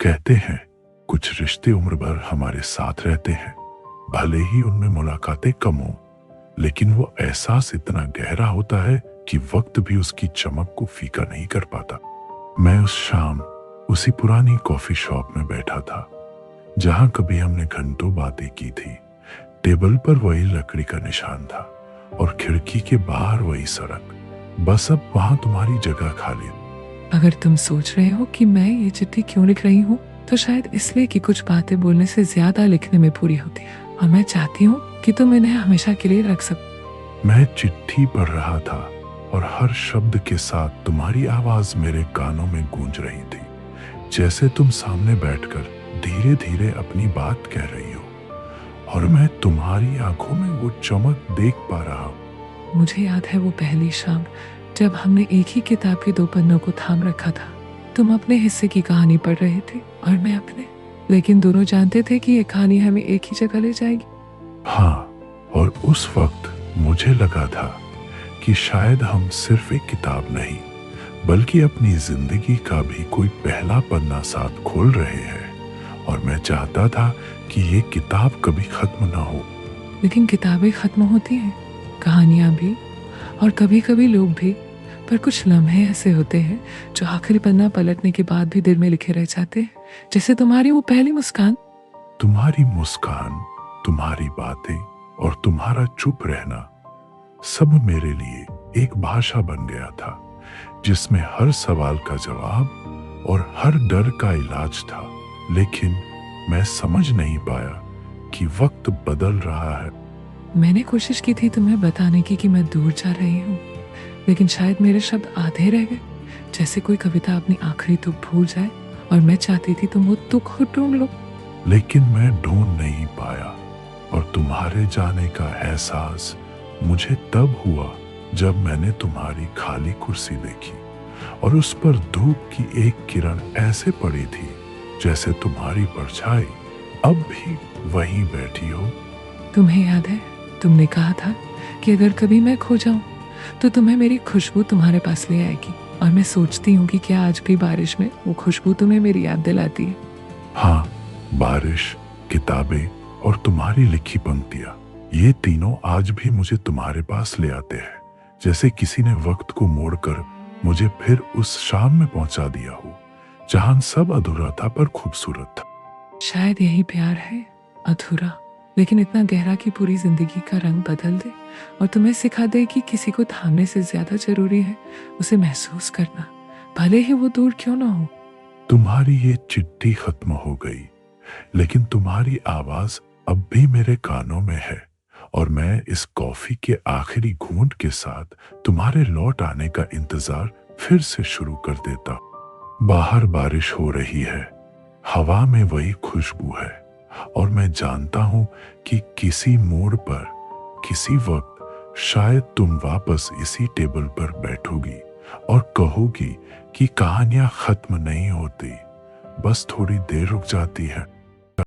कहते हैं कुछ रिश्ते उम्र भर हमारे साथ रहते हैं, भले ही उनमें मुलाकातें कम हो, लेकिन वो एहसास इतना गहरा होता है कि वक्त भी उसकी चमक को फीका नहीं कर पाता। मैं उस शाम उसी पुरानी कॉफी शॉप में बैठा था जहां कभी हमने घंटों बातें की थी। टेबल पर वही लकड़ी का निशान था और खिड़की के बाहर वही सड़क। बस अब वहां तुम्हारी जगह खाली। अगर तुम सोच रहे हो कि मैं ये चिट्ठी क्यों लिख रही हूँ, तो शायद इसलिए कि कुछ बातें बोलने से ज्यादा लिखने में पूरी होती है, और मैं चाहती हूँ कि तुम इन्हें हमेशा के लिए रख सको। मैं चिट्ठी पढ़ रहा था और हर शब्द के साथ तुम्हारी आवाज मेरे कानों में गूंज रही थी, जैसे तुम सामने बैठकर धीरे धीरे अपनी बात कह रही हो और मैं तुम्हारी आंखों में वो चमक देख पा रहा हूँ। मुझे याद है वो पहली शाम जब हमने एक ही किताब के 2 पन्नों को थाम रखा था। तुम अपने हिस्से की कहानी पढ़ रहे थे और मैं अपने, लेकिन दोनों जानते थे कि ये कहानी हमें एक ही जगह ले जाएगी। हाँ, और उस वक्त मुझे लगा था कि शायद हम सिर्फ एक किताब नहीं बल्कि अपनी जिंदगी का भी कोई पहला पन्ना साथ खोल रहे हैं, और मैं चाहता था कि ये किताब कभी खत्म ना हो। लेकिन किताबें खत्म होती हैं, कहानियां भी, और कभी कभी लोग भी। पर कुछ लम्हे ऐसे होते हैं जो आखिरी पन्ना पलटने के बाद भी दिल में लिखे रह जाते हैं, जैसे तुम्हारी वो पहली मुस्कान। तुम्हारी मुस्कान, तुम्हारी बातें और तुम्हारा चुप रहना सब मेरे लिए एक भाषा बन गया था, जिसमें हर सवाल का जवाब और हर डर का इलाज था। लेकिन मैं समझ नहीं पाया कि वक्त बदल रहा है। मैंने कोशिश की थी तुम्हें बताने की कि मैं दूर जा रही हूँ, लेकिन शायद मेरे शब्द आधे रह गए, जैसे कोई कविता अपनी आखिरी तुक भूल जाए, और मैं चाहती थी तुम वो तुक खुद ढूंढ लो। लेकिन मैं ढूंढ नहीं पाया, और तुम्हारे जाने का एहसास मुझे तब हुआ जब मैंने तुम्हारी खाली कुर्सी देखी और उस पर धूप की एक किरण ऐसे पड़ी थी जैसे तुम्हारी परछाई अब भी वहीं बैठी हो। तुम्हें याद है तुमने कहा था कि अगर कभी मैं खो जाऊं तो तुम्हें मेरी खुशबू तुम्हारे पास ले आएगी, और मैं सोचती हूँ कि क्या आज भी बारिश में वो खुशबू तुम्हें मेरी याद दिलाती है। हाँ, बारिश, किताबें और तुम्हारी लिखी पंक्तियां, ये तीनों आज भी मुझे तुम्हारे पास ले आते हैं, जैसे किसी ने वक्त को मोड़कर मुझे फिर उस शाम में पहुंचा दिया हो जहां सब अधूरा था पर खूबसूरत था। शायद यही प्यार है, अधूरा लेकिन इतना गहरा कि पूरी जिंदगी का रंग बदल दे, और तुम्हें सिखा दे कि किसी को थामने से ज्यादा जरूरी है उसे महसूस करना, भले ही वो दूर क्यों ना हो। तुम्हारी ये चिट्ठी खत्म हो गई, लेकिन तुम्हारी आवाज अब भी मेरे कानों में है, और मैं इस कॉफी के आखिरी घूंट के साथ तुम्हारे लौट आने का इंतजार फिर से शुरू कर देता। बाहर बारिश हो रही है, हवा में वही खुशबू है, और मैं जानता हूं कि किसी मोड़ पर, किसी वक्त शायद तुम वापस इसी टेबल पर बैठोगी और कहोगी कि कहानियां खत्म नहीं होती, बस थोड़ी देर रुक जाती है।